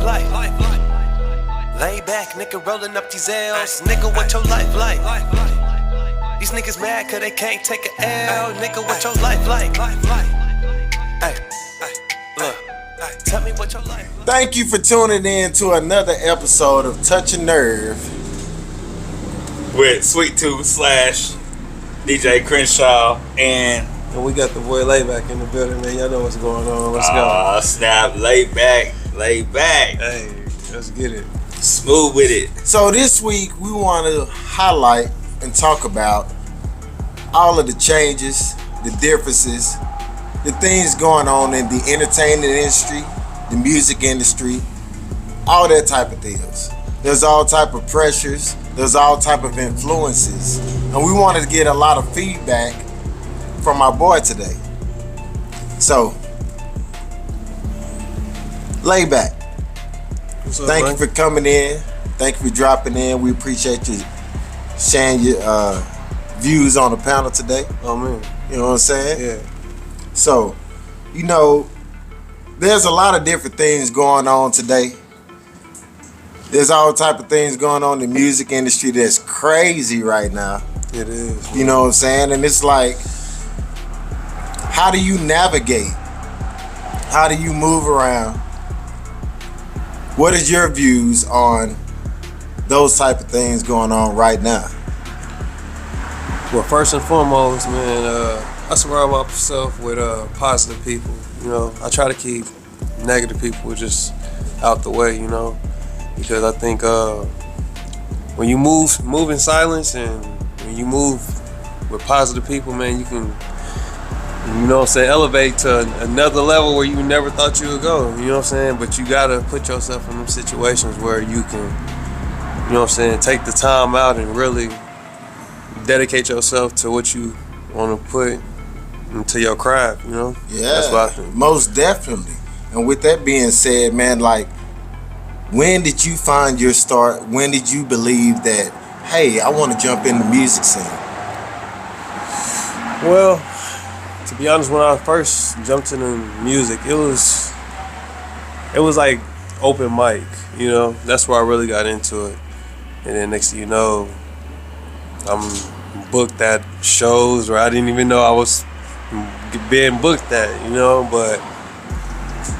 like? Laybakc, nigga rolling up these L's. Nigga, what your life like? These niggas mad cause they can't take a L. Nigga, what your life like? Hey, look, tell me what your life like. Thank you for tuning in to another episode of Touch a Nerve with Sweet Tooth / DJ Crenshaw and we got the boy Laybakc in the building, man. Y'all know what's going on. Let's go. Snap, Laybakc. Hey, let's get it. Smooth with it. So this week we want to highlight and talk about all of the changes, the differences, the things going on in the entertainment industry, the music industry, all that type of things. There's all type of pressures, there's all type of influences, and we wanted to get a lot of feedback from our boy today. So, Laybakc, thank you for coming in. Thank you for dropping in. We appreciate you sharing your views on the panel today. Oh man, you know what I'm saying? Yeah. So, you know, there's a lot of different things going on today. There's all type of things going on in the music industry that's crazy right now. It is. You know what I'm saying? And it's like, how do you navigate? How do you move around? What is your views on those type of things going on right now? Well, first and foremost, man, I surround myself with positive people. You know, I try to keep negative people just out the way, you know, because I think when you move in silence and when you move with positive people, man, you can, you know what I'm saying, elevate to another level where you never thought you would go, you know what I'm saying? But you gotta put yourself in them situations where you can, you know what I'm saying, take the time out and really dedicate yourself to what you want to put into your craft, you know? Yeah, that's what I think. Most definitely. And with that being said, man, like, when did you find your start? When did you believe that, hey, I want to jump in the music scene? Well, to be honest, when I first jumped into music, it was like open mic, you know? That's where I really got into it. And then next thing you know, I'm booked at shows where I didn't even know I was being booked at, you know? But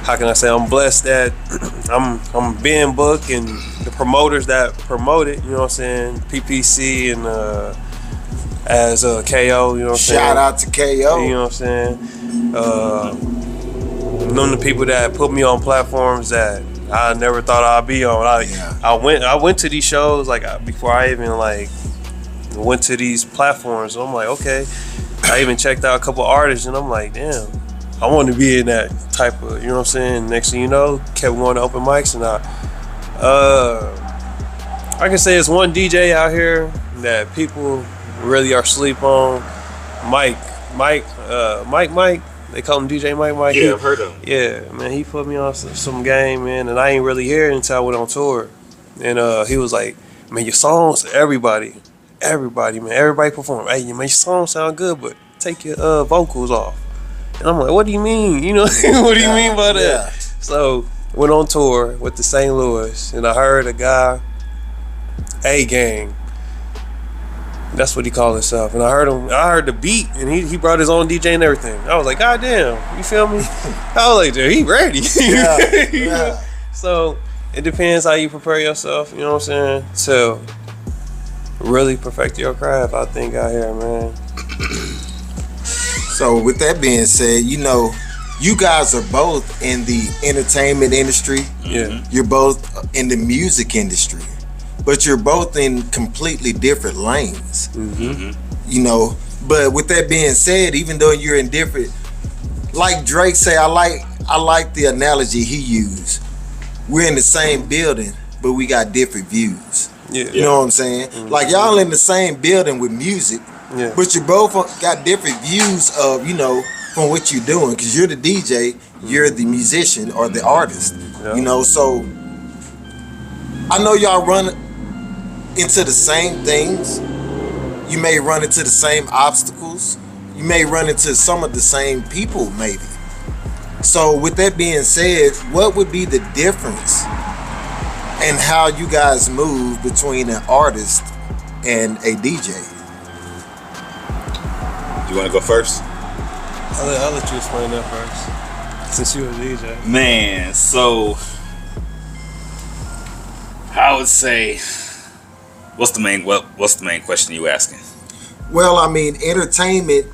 how can I say, I'm blessed that I'm being booked, and the promoters that promote it, you know what I'm saying? PPC and as KO, you know what I'm saying? Shout out to KO. You know what I'm saying? None of the people that put me on platforms that I never thought I'd be on. I went to these shows like before I even like went to these platforms. I'm like, okay. I even checked out a couple artists, and I'm like, damn, I want to be in that type of, you know what I'm saying? Next thing you know, kept going to open mics, and I can say it's one DJ out here that people really are sleep on. Mike. They call him DJ Mike. Yeah, I've heard of him. Yeah, man, he put me on some game, man, and I ain't really hear it until I went on tour. And he was like, man, your songs, everybody, man, everybody perform. Hey, man, your songs sound good, but take your vocals off. And I'm like, what do you mean? You know, what do you mean by that? Yeah. So went on tour with the St. Louis, and I heard a guy, A-Gang. That's what he called himself. And I heard the beat, and he brought his own DJ and everything. I was like, God damn, you feel me? I was like, dude, he ready. Yeah. So it depends how you prepare yourself, you know what I'm saying, to really perfect your craft, I think, out here, man. So with that being said, you know, you guys are both in the entertainment industry. Yeah. You're both in the music industry, but you're both in completely different lanes. Mm-hmm. You know, but with that being said, even though you're in different, like Drake say, I like the analogy he used. We're in the same building, but we got different views. Yeah. You know what I'm saying? Mm-hmm. Like y'all in the same building with music, Yeah. but you both got different views of, you know, from what you're doing. Because you're the DJ, you're the musician or the artist. Yeah. You know, so I know y'all run into the same things. You may run into the same obstacles. You may run into some of the same people, maybe. So with that being said, what would be the difference and how you guys move between an artist and a DJ. You want to go first? I'll let you explain that first, since you a DJ. Man, so I would say, what's the main question you asking? Well, I mean, entertainment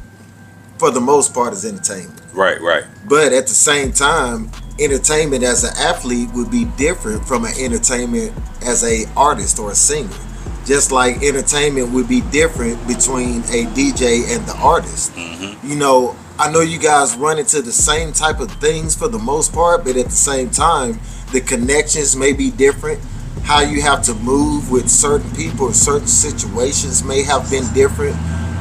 for the most part is entertainment. Right. But at the same time, entertainment as an athlete would be different from an entertainment as a artist or a singer. Just like entertainment would be different between a DJ and the artist. Mm-hmm. You know, I know you guys run into the same type of things for the most part, but at the same time, the connections may be different. How you have to move with certain people or certain situations may have been different.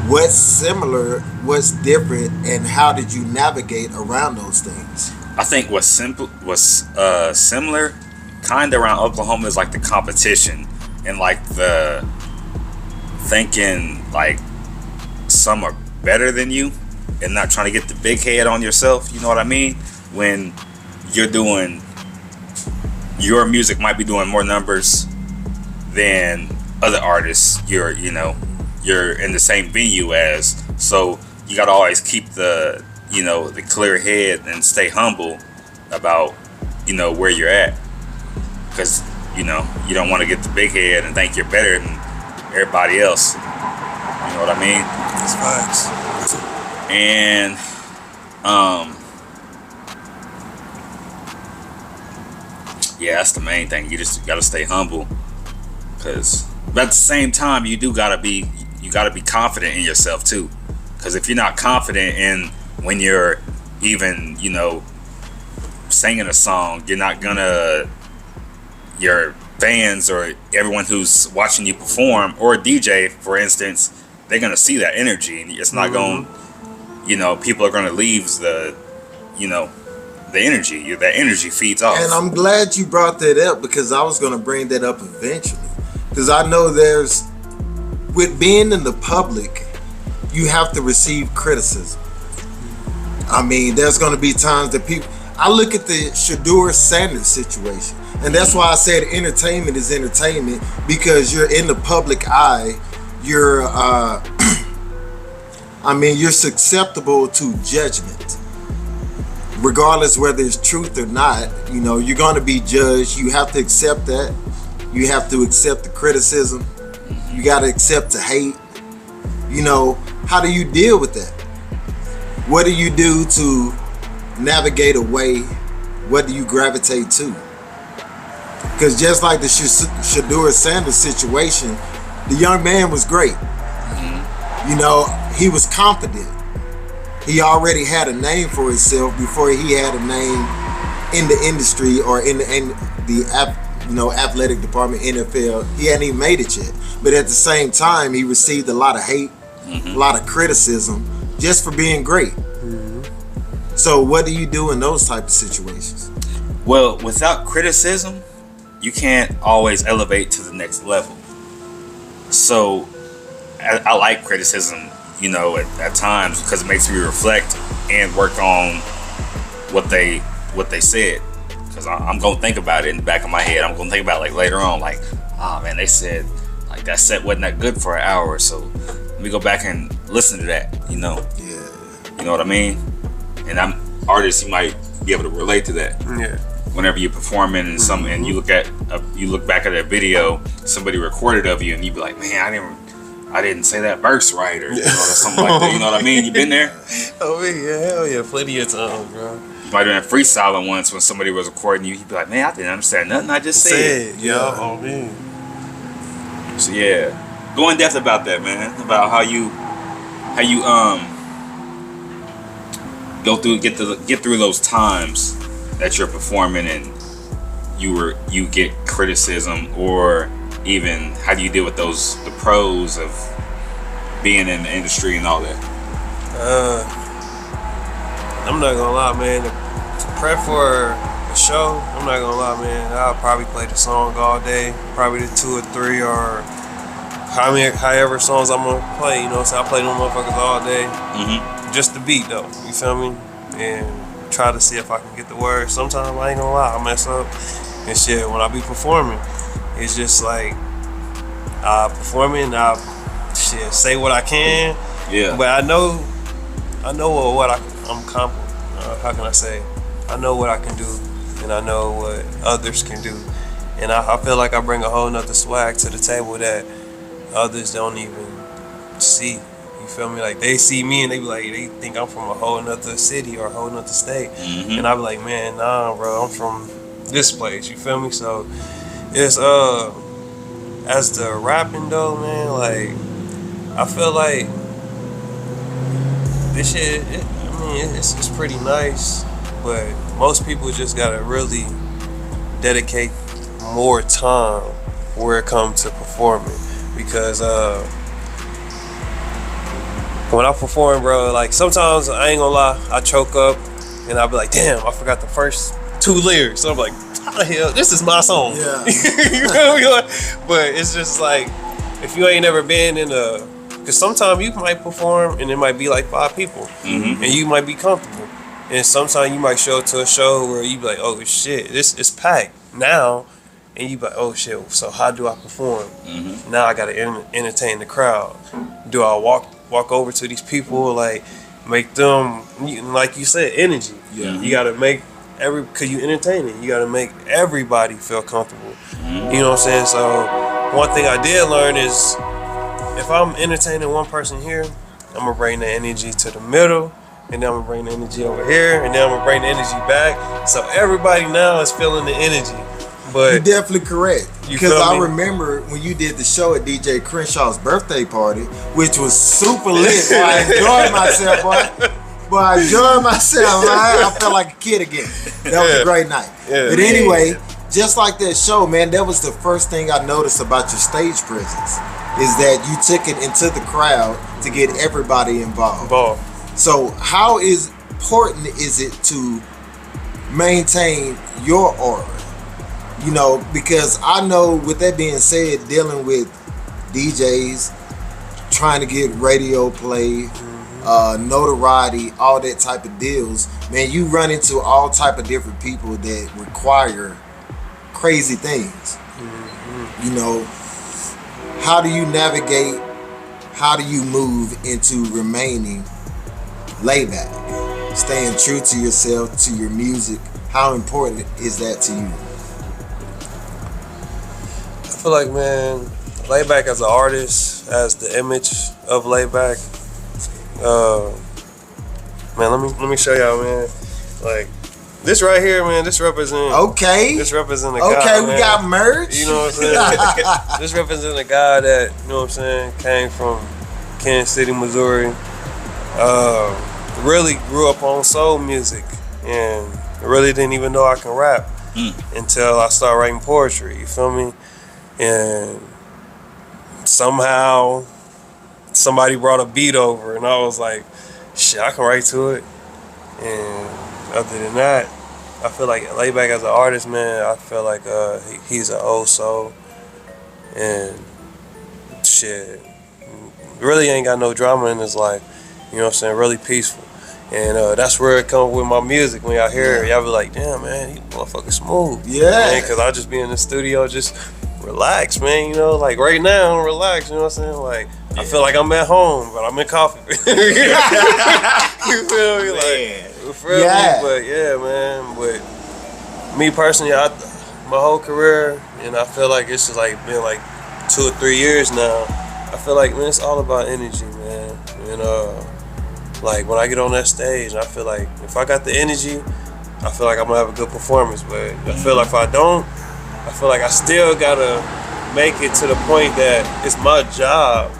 What's similar, what's different, and how did you navigate around those things? I think what's similar kind of around Oklahoma is like the competition and like the thinking like some are better than you and not trying to get the big head on yourself. You know what I mean? When you're doing, your music might be doing more numbers than other artists. You're in the same venue as, so you gotta always keep the clear head and stay humble about where you're at, because you don't want to get the big head and think you're better than everybody else. You know what I mean? That's facts. And yeah, that's the main thing. You just gotta stay humble, but at the same time, you gotta be confident in yourself too. Because if you're not confident in when you're even singing a song, you're not gonna, your fans or everyone who's watching you perform, or a DJ for instance, they're gonna see that energy, and it's not going, people are gonna leave the energy. That energy feeds off. And I'm glad you brought that up, because I was going to bring that up eventually. Because I know with being in the public, you have to receive criticism. I mean, there's going to be times that I look at the Shedeur Sanders situation, and that's why I said entertainment is entertainment, because you're in the public eye. You're, you're susceptible to judgment. Regardless whether it's truth or not, you're going to be judged. You have to accept that. You have to accept the criticism. You got to accept the hate. How do you deal with that? What do you do to navigate away? What do you gravitate to? Because just like the Shedeur Sanders situation, the young man was great. He was confident. He already had a name for himself before he had a name in the industry or in the athletic department, NFL. He hadn't even made it yet. But at the same time, he received a lot of hate, a lot of criticism, just for being great. So what do you do in those type of situations? Well, without criticism, you can't always elevate to the next level. So I like criticism, at times, because it makes me reflect and work on what they said. Because I'm gonna think about it in the back of my head. I'm gonna think about it like later on, like, oh man, they said like that set wasn't that good for an hour, so let me go back and listen to that. Yeah. You know what I mean? And I'm artists, you might be able to relate to that. Yeah. Whenever you're performing and and you look back at a video somebody recorded of you, and you be like, man, I didn't say that verse right, or something like that. You know what I mean? You been there? Oh yeah, hell yeah, plenty of times, bro. You might have been freestyling once when somebody was recording you. You'd be like, man, I didn't understand nothing I just said. Yeah, oh man. So yeah, go in depth about that, man. About how you get through those times that you're performing and you get criticism, or even how do you deal with the pros of being in the industry and all that? I'm not gonna lie, man. To prep for a show, I'm not gonna lie, man. I'll probably play the song all day, probably the 2 or 3 or however songs I'm gonna play. So I play them motherfuckers all day. Just the beat though, you feel me? And try to see if I can get the words. Sometimes I ain't gonna lie, I mess up and shit when I be performing. It's just like I perform it and I say what I can. Yeah. But I know what I'm comfortable. How can I say? I know what I can do, and I know what others can do, and I feel like I bring a whole nother swag to the table that others don't even see. You feel me? Like they see me and they be like, they think I'm from a whole nother city or a whole nother state, and I be like, man, nah, bro, I'm from this place. You feel me? So it's as the rapping though, man, like I feel like this shit. It's pretty nice, but most people just gotta really dedicate more time where it comes to performing, because when I perform, bro, like sometimes I ain't gonna lie, I choke up and I'll be like, damn, I forgot the first 2 lyrics. So I'm like, how the hell? This is my song. Yeah. You know what I mean? But it's just like, if you ain't never been in a, because sometimes you might perform and it might be like 5 people, and you might be comfortable. And sometimes you might show up to a show where you be like, oh shit, this is packed now. And you be like, oh shit, so how do I perform? Now I gotta entertain the crowd. Do I walk over to these people, like make them, like you said, energy. Yeah. You gotta make cause you entertaining, you gotta make everybody feel comfortable. You know what I'm saying? So one thing I did learn is, if I'm entertaining one person here, I'm gonna bring the energy to the middle, and then I'm gonna bring the energy over here, and then I'm gonna bring the energy back. So everybody now is feeling the energy. But You're definitely correct. You Because feel I me? remember when you did the show at DJ Crenshaw's birthday party, which was super lit. Boy, I enjoyed myself, boy. I enjoyed myself. I felt like a kid again. That was a great night. Yeah. But anyway, just like that show, man, that was the first thing I noticed about your stage presence, is that you took it into the crowd to get everybody involved. So how important is it to maintain your aura? You know, because I know, with that being said, dealing with DJs, trying to get radio play, notoriety, all that type of deals, man, you run into all type of different people that require crazy things. You know, how do you navigate, how do you move into remaining Laybakc, staying true to yourself, to your music? How important is that to you? I feel like, man, Laybakc as an artist, as the image of Laybakc, man, let me show y'all, man. Like this right here, man, this represent. Okay. This represent a guy. Okay, we man. got merch. You know what I'm saying? This represent a guy that, you know what I'm saying, came from Kansas City, Missouri. Really grew up on soul music, and really didn't even know I can rap until I started writing poetry. You feel me? And somehow somebody brought a beat over, and I was like, shit, I can write to it. And other than that, I feel like Laybakc as an artist, man, I feel like he's an old soul. And shit, really ain't got no drama in his life. You know what I'm saying? Really peaceful. And that's where it comes with my music. When y'all hear it, y'all be like, damn, man, he motherfucking smooth. Yeah. Because I just be in the studio just relax, man. You know, like right now, I'm relaxed. You know what I'm saying? Like, I feel like I'm at home, but I'm in coffee. You feel me? Like, you feel me? But yeah, man. But me personally, my whole career, and I feel like it's just like been like 2 or 3 years now. I feel like, man, it's all about energy, man. And like when I get on that stage, I feel like if I got the energy, I feel like I'm gonna have a good performance. But I feel like if I don't, I feel like I still gotta make it to the point that it's my job,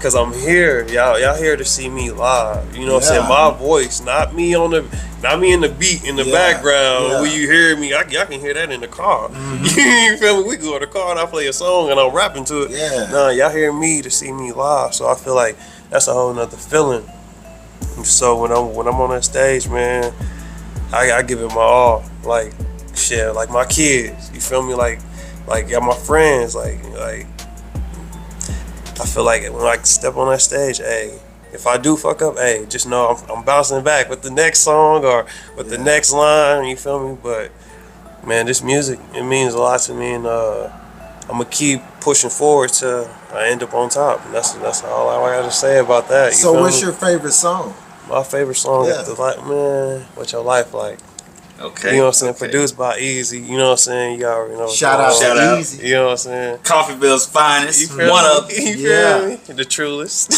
cause I'm here. Y'all here to see me live. You know what I'm saying? My voice, not me in the beat in the background. When you hear me, y'all can hear that in the car. You feel me? We go in the car and I play a song and I'm rapping to it. Yeah. Nah, y'all hear me to see me live. So I feel like that's a whole nother feeling. So when I'm on that stage, man, I give it my all. Like shit, like my kids. You feel me? Like y'all my friends. Like I feel like when I step on that stage, hey, if I do fuck up, hey, just know I'm bouncing back with the next song or with the next line. You feel me? But man, this music, it means a lot to me, and I'm gonna keep pushing forward till I end up on top. And that's all I gotta say about that. So feel what's me? your favorite song? My favorite song Yeah. is man, What Your Life Like. Okay. You know what I'm saying? Okay. Produced by Easy. You know what I'm saying? You already know. Shout out Shout to out. Easy. You know what I'm saying? Coffeeville's finest. You feel One me? up. You Yeah. feel me? The truest.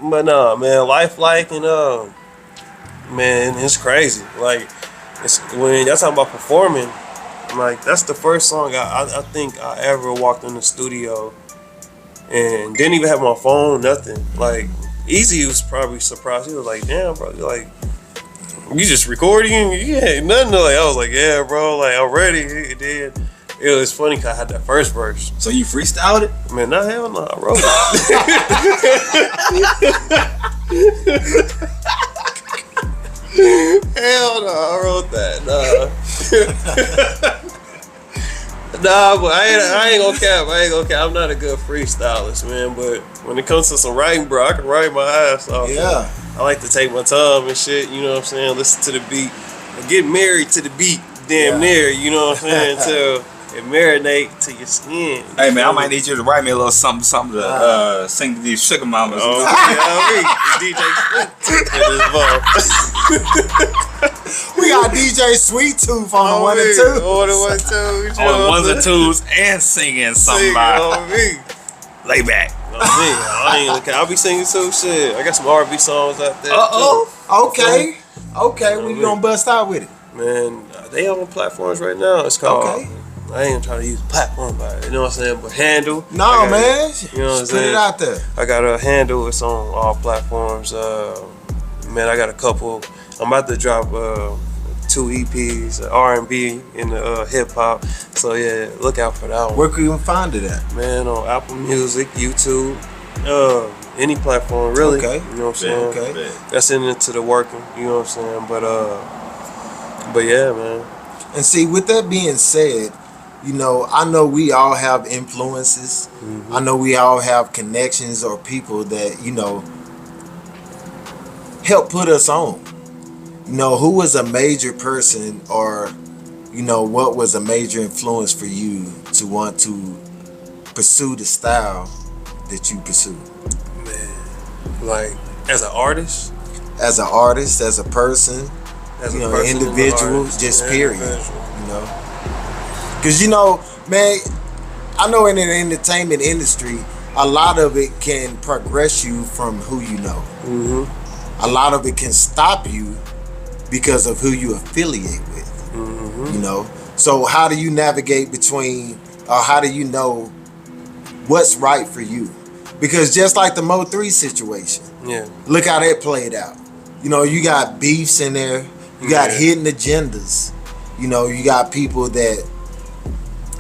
but nah, man, life like and man, it's crazy. Like it's when y'all talking about performing, like that's the first song I think I ever walked in the studio and didn't even have my phone, nothing. Like Easy was probably surprised. He was like, "Damn, bro, you just recording? You ain't nothing." Like I was like, "Yeah, bro, like I'm ready." It did. It was funny because I had that first verse. So you freestyled it? Man, not hell no, I wrote it. Hell no, I wrote that. Nah, but I ain't gonna cap. I'm not a good freestylist, man. But when it comes to some writing, bro, I can write my ass off. Yeah. I like to take my time and shit. You know what I'm saying? Listen to the beat. And get married to the beat, damn near. You know what I'm saying? Until it marinate to your skin. Hey man, I might need you to write me a little something to sing to these sugar mamas. Oh, yeah, DJ We got DJ Sweet Tooth on the 1 and 2. On the 1 and 2. On the ones and twos and singing something by on me. Laybakc. On me. I ain't okay. I'll be singing too. Shit, I got some R&B songs out there. Okay. Okay, when you gonna bust out with it? Man, they on platforms right now. It's called. Okay. I ain't trying to use platform, but you know what I'm saying. But Handle. No, man. You know what I'm Just put saying? it out there. I got a Handle. It's on all platforms. Man, I got a couple. I'm about to drop 2 EPs, R&B and hip hop. So yeah, look out for that one. Where can you find it at? Man, on Apple Music, YouTube, any platform really. Okay. You know what I'm saying? Okay. That's into the working. You know what I'm saying? But yeah, man. And see, with that being said, you know, I know we all have influences. Mm-hmm. I know we all have connections or people that, you know, help put us on. You know, who was a major person or, you know, what was a major influence for you to want to pursue the style that you pursue? Man, like as an artist, As an artist, as a person, as you a know, person, and an individual, artist, just yeah, period. individual. You know, because you know, man, I know in the entertainment industry, a lot of it can progress you from who you know. Mm-hmm. A lot of it can stop you because of who you affiliate with. Mm-hmm. You know, so how do you navigate between, or how do you know what's right for you? Because just like the Mo3 situation, Yeah. look how that played out. You know, you got beefs in there. You got hidden agendas. You know, you got people that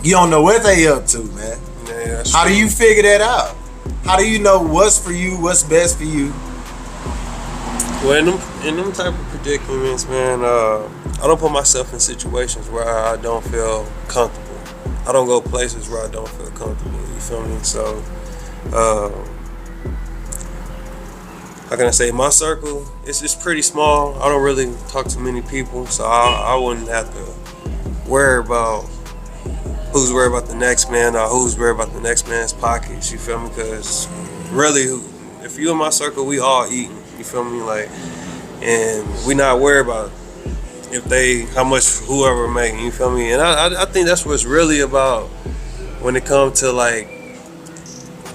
you don't know what they up to, man. Yeah, that's How true. do you figure that out? How do you know what's for you, what's best for you? Well, in them type of predicaments, man, I don't put myself in situations where I don't feel comfortable. I don't go places where I don't feel comfortable. You feel me? So, how can I say? My circle it's pretty small. I don't really talk to many people, so I wouldn't have to worry about who's worried about the next man or who's worried about the next man's pockets. You feel me? Because really, if you in my circle, we all eating. You feel me? Like, and we not worried about how much whoever making. You feel me? And I think that's what's really about when it comes to like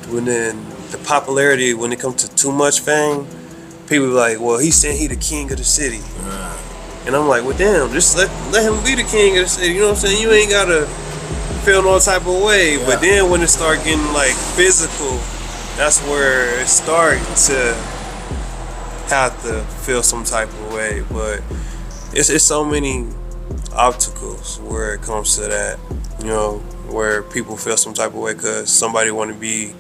the popularity. When it comes to too much fame, people be like, well, he said he the king of the city. And I'm like, well, damn, just let him be the king of the city. You know what I'm saying? You ain't gotta feel no type of way. Yeah. But then when it start getting like physical, that's where it start to have to feel some type of way. But it's so many obstacles where it comes to that, you know, where people feel some type of way because somebody want to be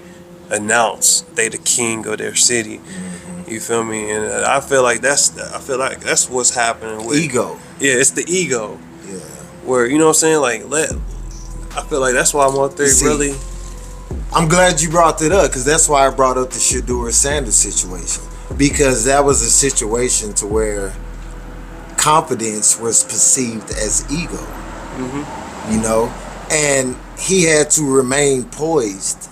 announced they the king of their city. You feel me? And I feel like that's what's happening with Ego. Yeah, it's the ego. Yeah. Where, you know what I'm saying? Like I feel like that's why I'm out there See, really. I'm glad you brought that up because that's why I brought up the Shedeur Sanders situation, because that was a situation to where confidence was perceived as ego. Mm-hmm. You know, And he had to remain poised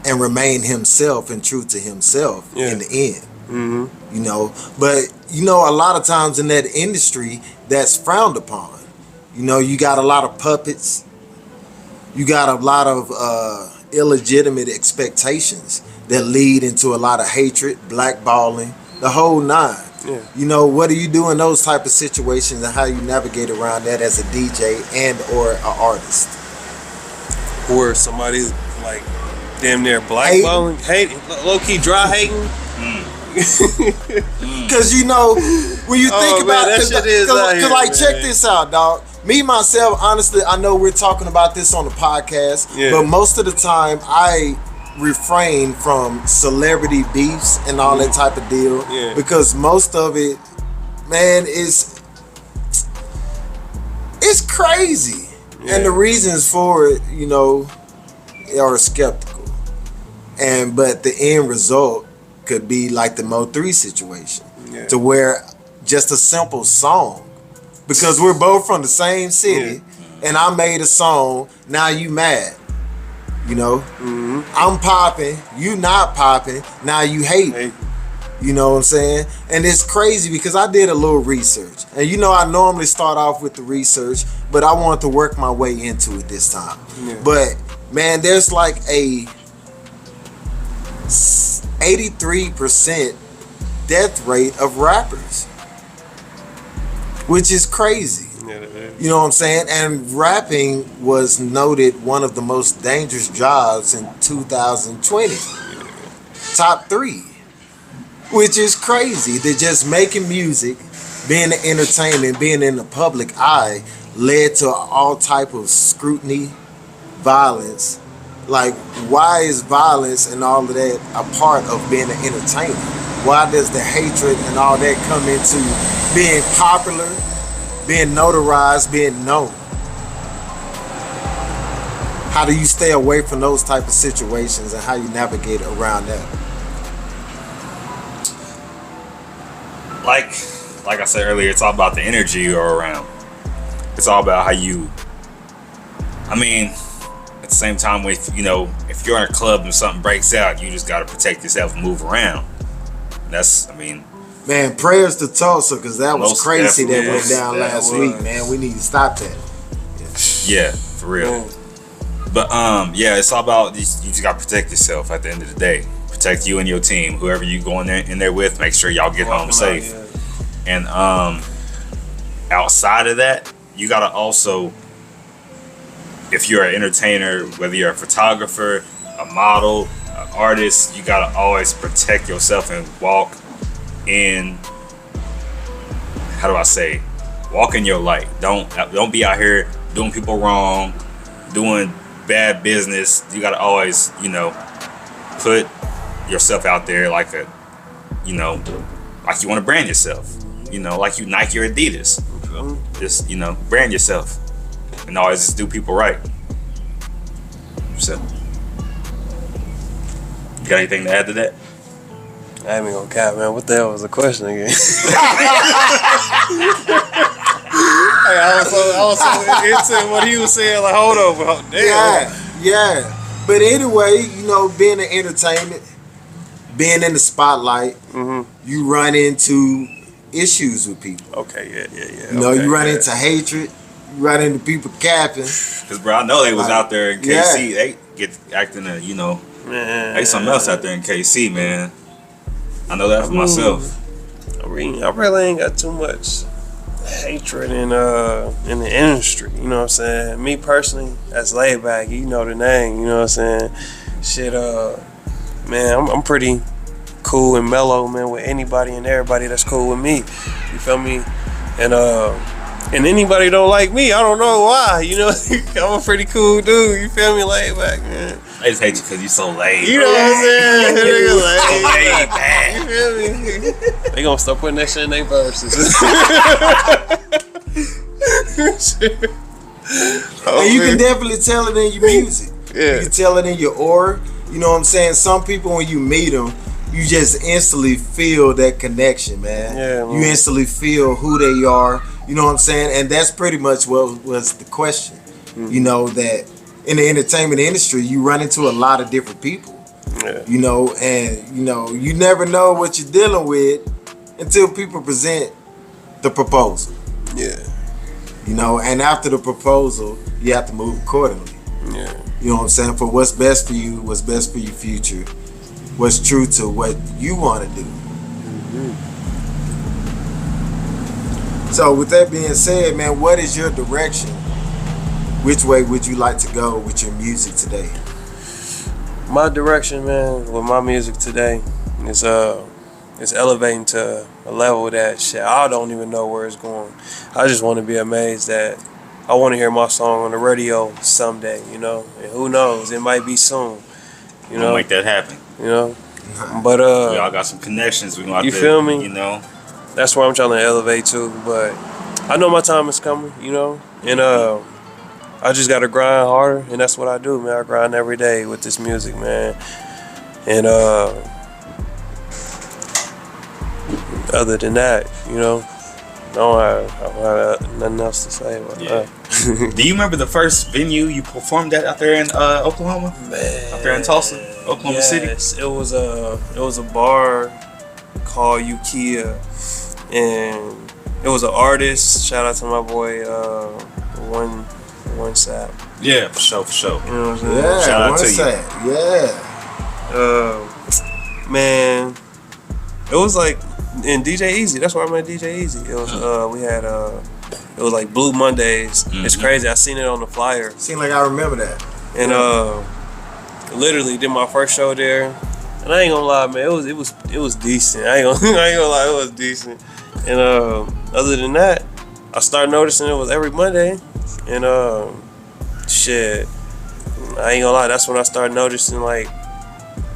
and remain himself and true to himself in the end. You know, but you know, a lot of times in that industry, that's frowned upon. You know, you got a lot of puppets. You got a lot of illegitimate expectations that lead into a lot of hatred, blackballing, the whole nine. Yeah. You know, what do you do in those type of situations, and how you navigate around that as a DJ and or an artist? Or somebody's like damn near blackballing, hating, low key dry hating. Because you know, when you think about that it, shit is out here, like, man. check this out, dog. Me myself, honestly, I know we're talking about this on the podcast, but most of the time I refrain from celebrity beefs and all that type of deal, because most of it, man, it's crazy, and the reasons for it, you know, are skeptical, but the end result could be like the Mo3 situation, to where just a simple song, because we're both from the same city, and I made a song, now you mad, you know, I'm popping, you not popping, now you hate. You know what I'm saying? And it's crazy because I did a little research, and you know, I normally start off with the research, but I wanted to work my way into it this time. But man, there's like a 83% death rate of rappers, which is crazy. You know what I'm saying? And rapping was noted one of the most dangerous jobs in 2020. Top 3. Which is crazy. That just making music, being an entertainment, being in the public eye led to all type of scrutiny, violence. Like, why is violence and all of that a part of being an entertainer? Why does the hatred and all that come into being popular, being notarized, being known? How do you stay away from those type of situations, and how you navigate around that? Like I said earlier, it's all about the energy you're around. It's all about how you, I mean, at the same time, if you're in a club and something breaks out, you just got to protect yourself and move around. That's, I mean, man, prayers to Tulsa, because that was crazy that went down last week, man. We need to stop that. Yeah, for real. But it's all about, you just got to protect yourself at the end of the day. Protect you and your team, whoever you go in there with. Make sure y'all get home safe. And outside of that, you gotta also, if you're an entertainer, whether you're a photographer, a model, an artist, you gotta always protect yourself and walk in. How do I say? Walk in your light. Don't be out here doing people wrong, doing bad business. You gotta always, put yourself out there like like you want to brand yourself, like you Nike or Adidas. Just brand yourself and always just do people right. So, you got anything to add to that? I ain't gonna cap, man. What the hell was the question again? I was so into what he was saying. Like, hold on, damn. Yeah. But anyway, being an entertainment, being in the spotlight, you run into issues with people. Okay, yeah. You run into hatred, you run into people capping. Because, bro, I know they was out there in KC. They get acting, man, they something else out there in KC, man. I know that for myself. I really ain't got too much hatred in the industry. You know what I'm saying? Me personally, as Laybakc, you know the name. You know what I'm saying? Shit, man, I'm pretty cool and mellow, man, with anybody and everybody that's cool with me. You feel me? And anybody don't like me, I don't know why. I'm a pretty cool dude. You feel me? Laybakc, man. I just hate you because you so laid. You know what I'm saying? Laid back. You feel me? They gonna start putting that shit in their verses. And you can definitely tell it in your music. Yeah. You can tell it in your aura. You know what I'm saying? Some people, when you meet them, you just instantly feel that connection, man. Yeah, man. You instantly feel who they are. You know what I'm saying? And that's pretty much what was the question. You know that in the entertainment industry, you run into a lot of different people. Yeah. You know, and you never know what you're dealing with until people present the proposal. Yeah. You know, and after the proposal, you have to move accordingly. Yeah. You know what I'm saying? For what's best for you, what's best for your future, what's true to what you want to do. So with that being said, man, what is your direction? Which way would you like to go with your music today? My direction, man, with my music today is elevating to a level that shit I don't even know where it's going. I just want to be amazed that I want to hear my song on the radio someday, you know. And who knows, it might be soon. You know, We'll make that happen. you know. But We all got some connections. We gonna have You to, feel me? You know. that's where I'm trying to elevate to. But I know my time is coming, you know, and I just gotta grind harder, and that's what I do, man. I grind every day with this music, man. And other than that, you know, I don't have nothing else to say about that. Do you remember the first venue you performed at out there in Oklahoma? Man, Out there in Tulsa, Oklahoma City? Yes, it was a bar called Ukiah, and it was an artist. Shout out to my boy One Sap. Yeah, for sure, for sure. You know what I'm saying? Yeah, Shout out to what's you. that? Yeah. Man, it was like in DJ Easy. That's where I met DJ Easy. It was we had it was like Blue Mondays. It's crazy. I seen it on the flyer, Seemed like I remember that. and literally did my first show there. And I ain't gonna lie, man, it was decent. I ain't gonna lie, it was decent. And other than that, I started noticing it was every Monday, and shit, I ain't gonna lie, that's when I started noticing like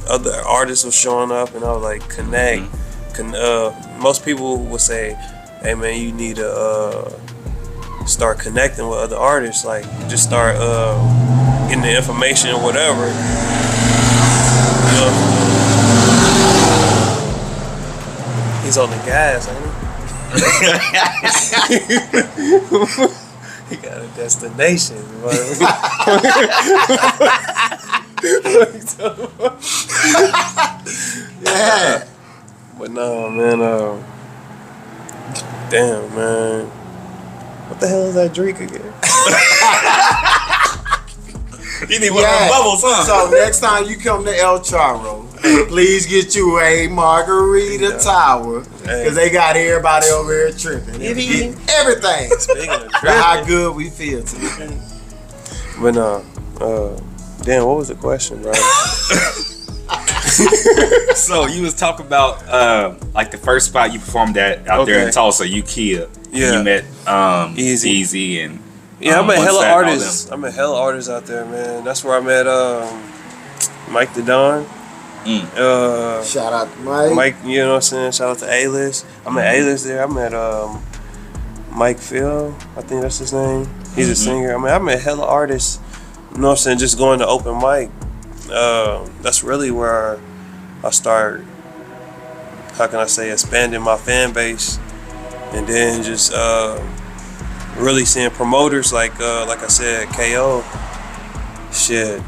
other artists was showing up, and I was like, connect. Most people would say, hey man, you need to start connecting with other artists, like just start getting the information or whatever. You know? He's on the gas, ain't he? He got a destination. Yeah. But no, man. Damn, man. What the hell is that drink again? You need one of them bubbles, huh? So next time you come to El Charro, please get you a margarita tower, because they got everybody over here tripping. Get everything. Speaking of For how good we feel today. But no, damn, what was the question, bro? So you was talking about like the first spot you performed at out there in Tulsa, Ukiah. Yeah. You met Easy. and Yeah, I met One hella Sap, all artists. I met hella artists out there, man. That's where I met Mike the Don. Shout out to Mike. Mike, you know what I'm saying? Shout out to A-List. I met A-List there. I met Mike Phil. I think that's his name. He's a singer. I mean, I met hella artists. You know what I'm saying? Just going to open mic. That's really where I start, how can I say, expanding my fan base. And then just really seeing promoters like I said, KO. Shit.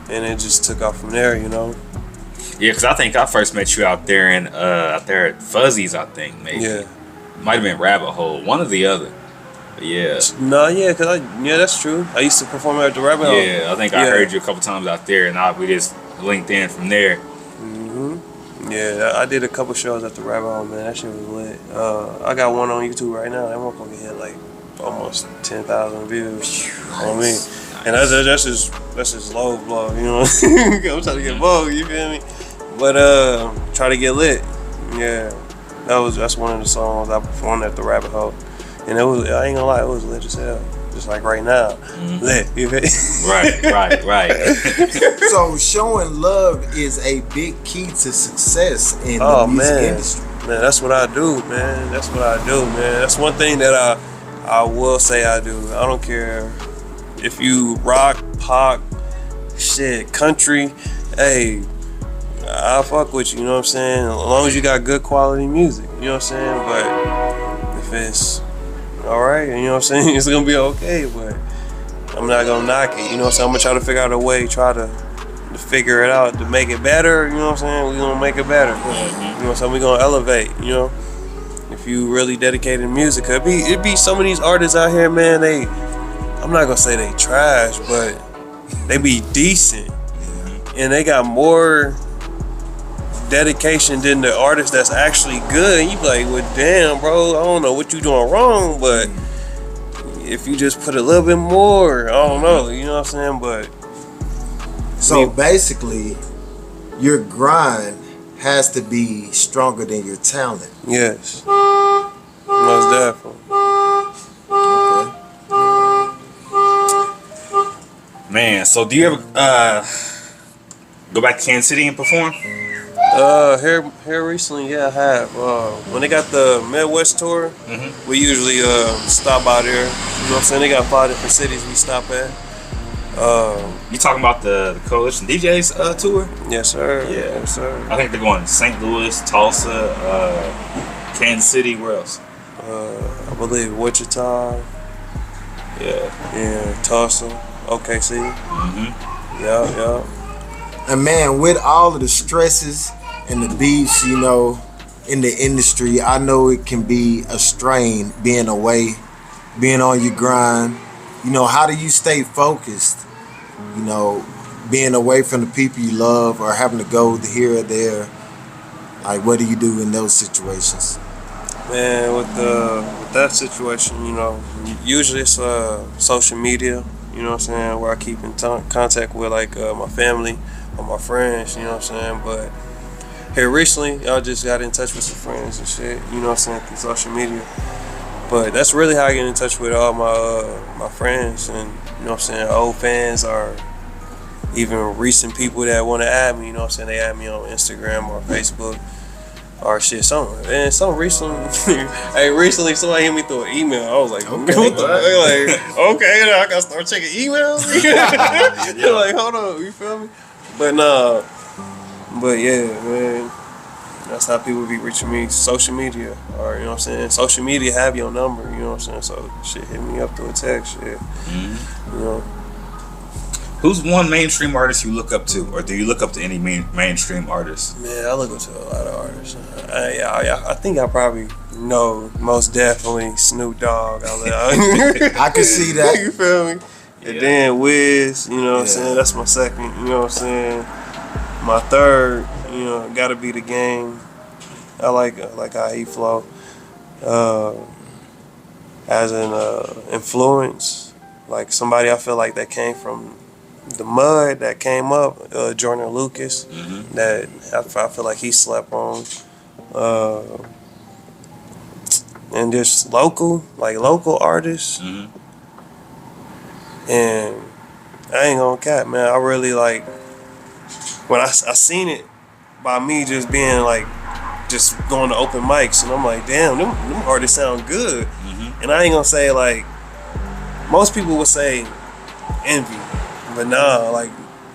And it just took off from there, you know? yeah, because I think I first met you out there in out there at Fuzzy's, I think maybe. Yeah. Might have been Rabbit Hole, one or the other. But yeah. No, yeah, that's true. I used to perform at the Rabbit Hole. Yeah, I think I heard you a couple times out there, and we just linked in from there. Yeah, I did a couple shows at the Rabbit Hole, man. That shit was lit. I got one on YouTube right now. That motherfucker hit like almost 10,000 views on me. And that's just low blow, you know. I'm trying to get vogue, you feel me? But try to get lit. Yeah, that's one of the songs I performed at the Rabbit Hole, and it was, I ain't gonna lie, it was lit as hell. Just like right now, lit. You feel me? Right. So showing love is a big key to success in the music industry. Man, that's what I do, man. That's what I do, man. That's one thing that I will say I do. I don't care if you rock, pop, shit, country. Hey, I'll fuck with you, you know what I'm saying? As long as you got good quality music, you know what I'm saying? But if it's alright, you know what I'm saying? It's gonna be okay, but I'm not gonna knock it. You know what I'm saying? I'm gonna try to figure out a way, try to figure it out to make it better. You know what I'm saying? We gonna make it better. You know what I'm saying? We gonna elevate. You know, if you really dedicated to music, it be some of these artists out here, man. I'm not gonna say they trash, but they be decent, and they got more dedication than the artist that's actually good. And you be like, well, damn, bro, I don't know what you doing wrong, but if you just put a little bit more, I don't know, you know what I'm saying? But so basically, your grind has to be stronger than your talent. yes, most definitely. Man, so do you ever go back to Kansas City and perform? Here recently, yeah, I have. When they got the Midwest tour, we usually stop out there. You know what I'm saying? They got 5 different cities we stop at. You talking about the Coalition DJs tour? Yes, sir. Yeah. Yes, sir. I think they're going to St. Louis, Tulsa, Kansas City. Where else? I believe Wichita. Yeah. Tulsa, OKC. Yeah. And man, with all of the stresses and the beefs, you know, in the industry, I know it can be a strain being away, being on your grind. You know, how do you stay focused? You know, being away from the people you love or having to go here or there. Like, what do you do in those situations? Man, with that situation, you know, usually it's social media. You know what I'm saying? Where I keep in contact with like my family or my friends. You know what I'm saying? But here recently, I just got in touch with some friends and shit. You know what I'm saying? Through social media. But that's really how I get in touch with all my friends and, you know what I'm saying, old fans or even recent people that want to add me. You know what I'm saying? They add me on Instagram or Facebook or shit, something. And some recently, recently somebody hit me through an email. I was like, okay, what the fuck? Like, okay, now I gotta start checking emails. You're like, hold on, you feel me? But nah, but yeah, man, that's how people be reaching me. Social media, or you know what I'm saying. Social media have your number. You know what I'm saying. So shit, hit me up through a text. Shit, you know. Who's one mainstream artist you look up to, or do you look up to any mainstream artists? Man, I look up to a lot of artists. I think I probably know most definitely Snoop Dogg. I can see that. You feel me? And then Wiz, you know what I'm saying? That's my second, you know what I'm saying? My third, you know, gotta be The Game. I like how he flow. As an influence, like somebody I feel like that came from the mud, that came up, Jordan Lucas, that I feel like he slept on. And just local artists. And I ain't gonna cap, man. I really like when I seen it by me just being like, just going to open mics, and I'm like, damn, them artists sound good. And I ain't gonna say like, most people would say envy, but nah, like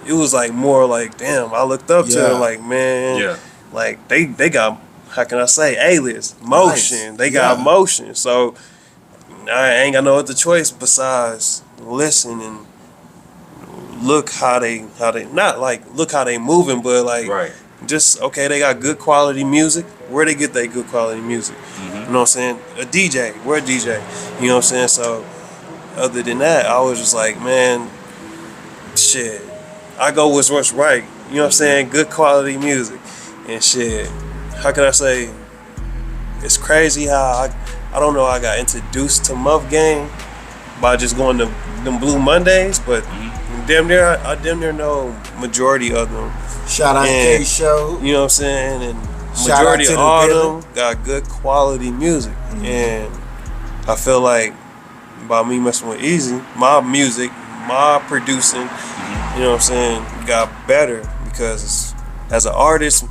it was like more like, damn, I looked up to them, like, man, like they got, how can I say, A-list motion. They got motion, so I ain't got no other choice besides listen and look how they not like look how they moving, but like just okay, they got good quality music. Where they get that good quality music? You know what I'm saying? A DJ, where a DJ? You know what I'm saying? So other than that, I was just like, man, shit, I go with what's right. You know what I'm saying? Good quality music and shit. How can I say? It's crazy how I don't know. I got introduced to Muff Gang by just going to them Blue Mondays, but damn near I damn near know majority of them. Shout out to K Show. You know what I'm saying? And Shout majority out to of the all villain. of them got good quality music, and I feel like by me messing with Easy, my music, my producing, you know what I'm saying, got better because as an artist.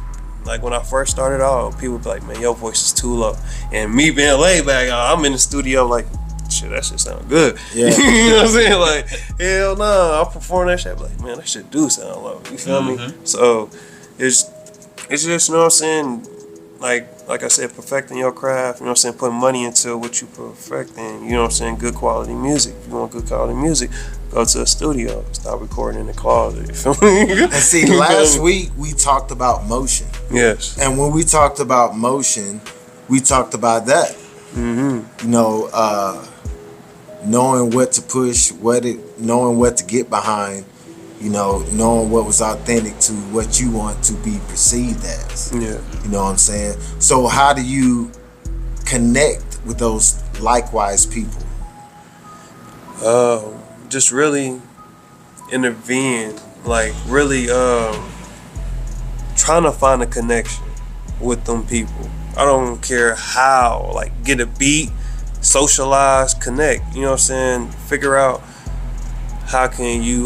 Like when I first started out, people be like, man, your voice is too low. And me being Laybakc, I'm in the studio like, shit, that shit sound good. Yeah. You know what I'm saying? Like, hell no, I'll perform that shit. I'm like, man, that shit do sound low. You feel me? So it's just, you know what I'm saying? like I said, perfecting your craft, you know what I'm saying, putting money into what you perfecting, you know what I'm saying, good quality music. If you want good quality music, go to a studio, stop recording in the closet, you feel me? And see, last week we talked about motion. Yes. And when we talked about motion, we talked about that. Mm-hmm. You know, knowing what to push, knowing what to get behind, you know, knowing what was authentic to what you want to be perceived as. Yeah. You know what I'm saying? So how do you connect with those likewise people? Just really intervene, like really trying to find a connection with them people. I don't care how, like get a beat, socialize, connect, you know what I'm saying? Figure out how can you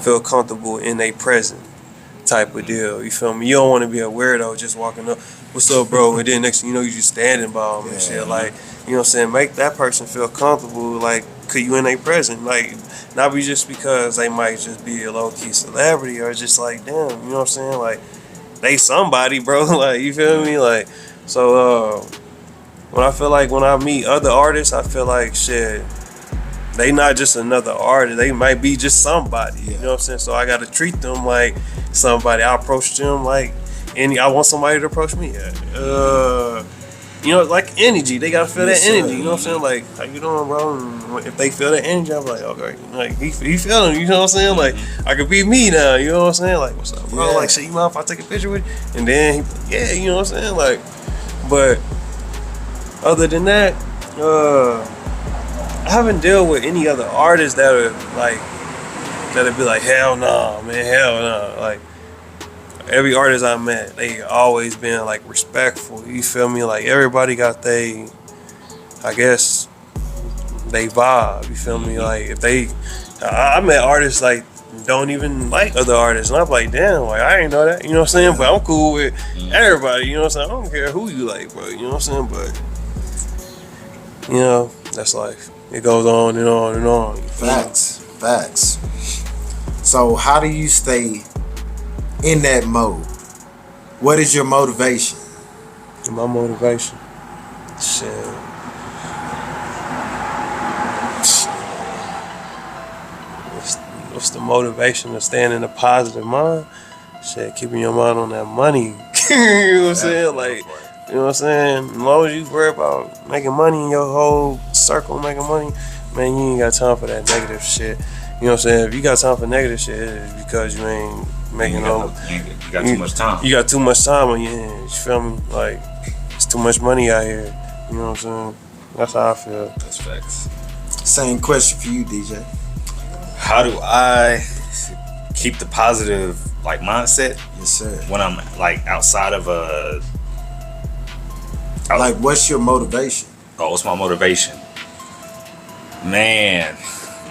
feel comfortable in a present type of deal, you feel me? You don't want to be a weirdo just walking up, what's up bro, and then next thing you know you just standing by them and shit, like, you know what I'm saying? Make that person feel comfortable, like, cause you in a present, like, not be just because they might just be a low-key celebrity or just like, damn, you know what I'm saying? Like, they somebody, bro, like, you feel me? Like, so, when I feel like when I meet other artists, I feel like, shit, they not just another artist, they might be just somebody, you know what I'm saying? So I gotta treat them like somebody. I approach them like I want somebody to approach me. You know, like energy, they gotta feel that energy, you know what I'm saying? Like, how you doing, bro? And if they feel that energy, I'm like, okay, like, he feeling, you know what I'm saying? Like, I could be me now, you know what I'm saying? Like, what's up, bro? Like, shit, you mind if I take a picture with you? And then, yeah, you know what I'm saying? Like, but other than that, I haven't dealt with any other artists that are like, that'd be like, hell no, man, hell no. Like, every artist I met, they always been like respectful, you feel me? Like, everybody got they, I guess, they vibe, you feel me? Like, if they, I met artists like don't even like other artists, and I'm like, damn, like, I ain't know that, you know what I'm saying? But I'm cool with everybody, you know what I'm saying? I don't care who you like, bro, you know what I'm saying? But, you know, that's life. It goes on and on and on. Facts. So how do you stay in that mode? What is your motivation? My motivation, shit. What's the motivation of staying in a positive mind? Shit, keeping your mind on that money. You know what I'm saying? Like, you know what I'm saying? As long as you worry about making money in your whole circle, making money, man, you ain't got time for that negative shit. You know what I'm saying? If you got time for negative shit, it's because you ain't making no. You got too much time. You got too much time on your hands. You feel me? Like, it's too much money out here. You know what I'm saying? That's how I feel. That's facts. Same question for you, DJ. How do I keep the positive like mindset? Yes, sir. When I'm like outside of a. Like, what's your motivation? Oh, what's my motivation? Man,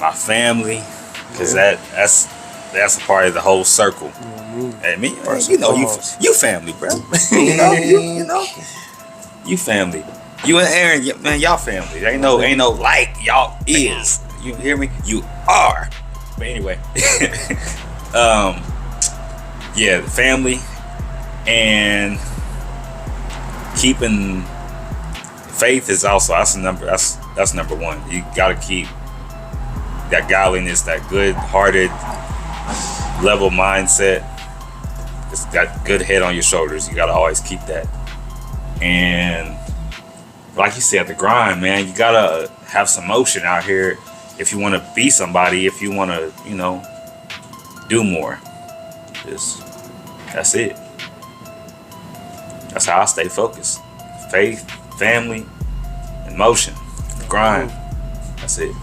my family, because that's a part of the whole circle. And me, you know, you family, bro. you know, you family. You and Aaron, man, y'all family. Ain't no like, y'all is. You hear me? You are. But anyway, yeah, the family and keeping faith is also that's number one. You gotta keep that godliness, that good-hearted, level mindset. It's got good head on your shoulders. You gotta always keep that. And like you said, the grind, man. You gotta have some motion out here if you want to be somebody. If you want to, you know, do more. That's it. That's how I stay focused. Faith, family, and motion. Grind. That's it.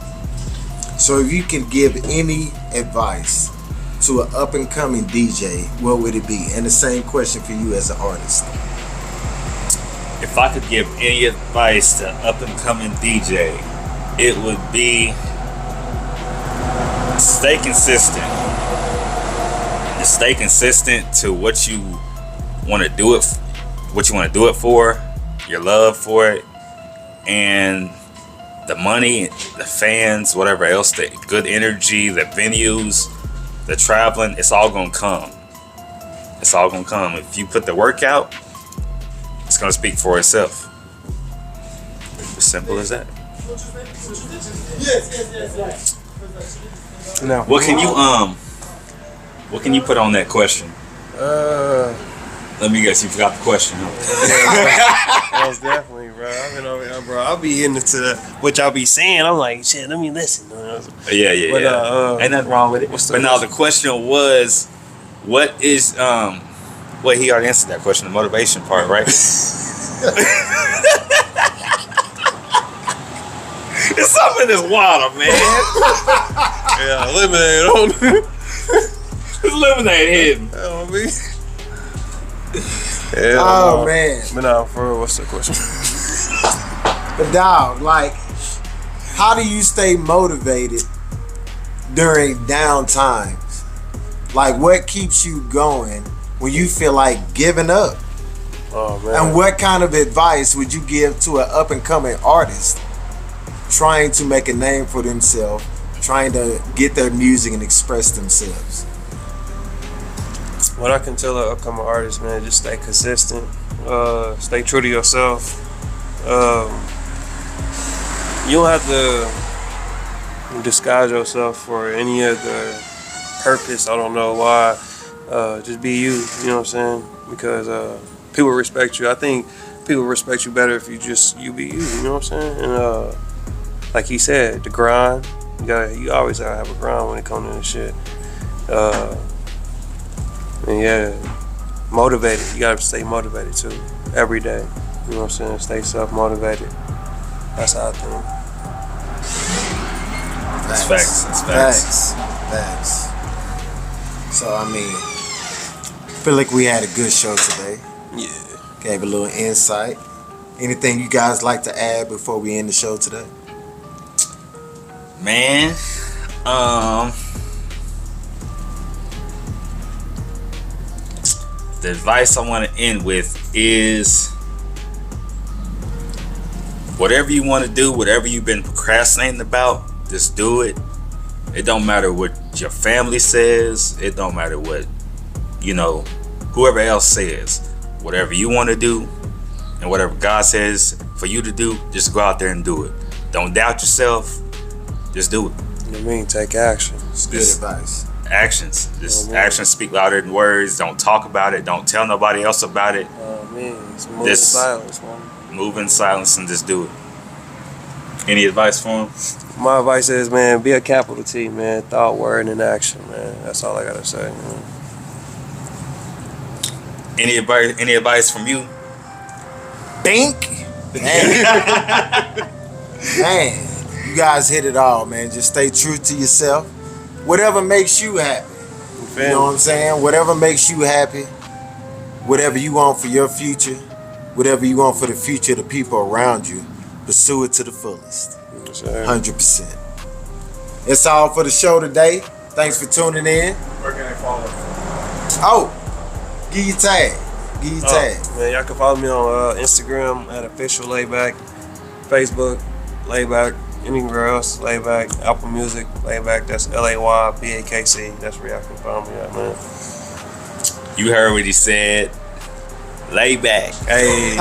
So if you could give any advice to an up-and-coming DJ, what would it be? And the same question for you as an artist. If I could give any advice to up-and-coming DJ, it would be stay consistent. Just stay consistent to what you want to do it, what you want to do it for, your love for it, and the money, the fans, whatever else, the good energy, the venues, the traveling, it's all gonna come. It's all gonna come. If you put the work out, it's gonna speak for itself. As simple as that. No. What can you put on that question? Let me guess, you forgot the question. Most definitely, bro. I've been over here, bro. I'll be into the what y'all be saying. I'm like, shit, let me listen. Yeah. Ain't nothing wrong with it. But no, the question was, what is well, he already answered that question, the motivation part, right? It's something that's wild, man. Yeah, lemonade on. It's lemonade hidden. That me. Oh man. But no, for real, what's the question? But dog, like, how do you stay motivated during down times? Like, what keeps you going when you feel like giving up? Oh man. And what kind of advice would you give to an up and coming artist trying to make a name for themselves, trying to get their music and express themselves? What I can tell an upcoming artist, man, just stay consistent, stay true to yourself. You don't have to disguise yourself for any other purpose. I don't know why. Just be you, you know what I'm saying? Because people respect you. I think people respect you better if you be you, you know what I'm saying? And like he said, the grind, you always gotta have a grind when it comes to this shit. And yeah, motivated. You gotta stay motivated too, every day. You know what I'm saying? Stay self-motivated. That's how I think. That's facts. That's Facts. So I mean, I feel like we had a good show today. Yeah. Gave a little insight. Anything you guys like to add before we end the show today? Man, the advice I want to end with is whatever you want to do, whatever you've been procrastinating about, just do it. It don't matter what your family says. It don't matter what, whoever else says. Whatever you want to do and whatever God says for you to do, just go out there and do it. Don't doubt yourself. Just do it. You know what I mean? Take action. It's good advice. Actions. Actions speak louder than words. Don't talk about it. Don't tell nobody else about it. Oh man, it's move in silence, man. Move in silence and just do it. Any advice for him? My advice is, man, be a capital T, man. Thought, word, and action, man. That's all I gotta say, man. Any advice from you? Bink. Man, you guys hit it all, man. Just stay true to yourself. Whatever makes you happy. You know what I'm saying? Whatever makes you happy. Whatever you want for your future. Whatever you want for the future of the people around you. Pursue it to the fullest. 100%. That's all for the show today. Thanks for tuning in. Where can I follow? Oh, give your tag. Man, y'all can follow me on Instagram at official Laybakc, Facebook Laybakc, anywhere else Laybakc, Apple Music Laybakc. That's Laybakc. That's where y'all can follow me at, man. You heard what he said. Laybakc. Hey.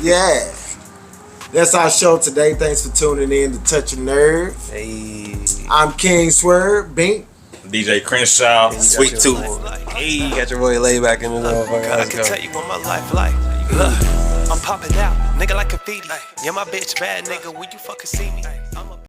Yeah. That's our show today. Thanks for tuning in to Touch a Nerve. Hey. I'm King Swerve, Bink. DJ Crenshaw, Sweet Tooth. Hey, you got your boy Laybakc in the motherfucker. I Let's can go. tell you what my life like. Look, I'm popping out, nigga like confetti. Yeah, my bitch bad, nigga. When you fucking see me, I'm a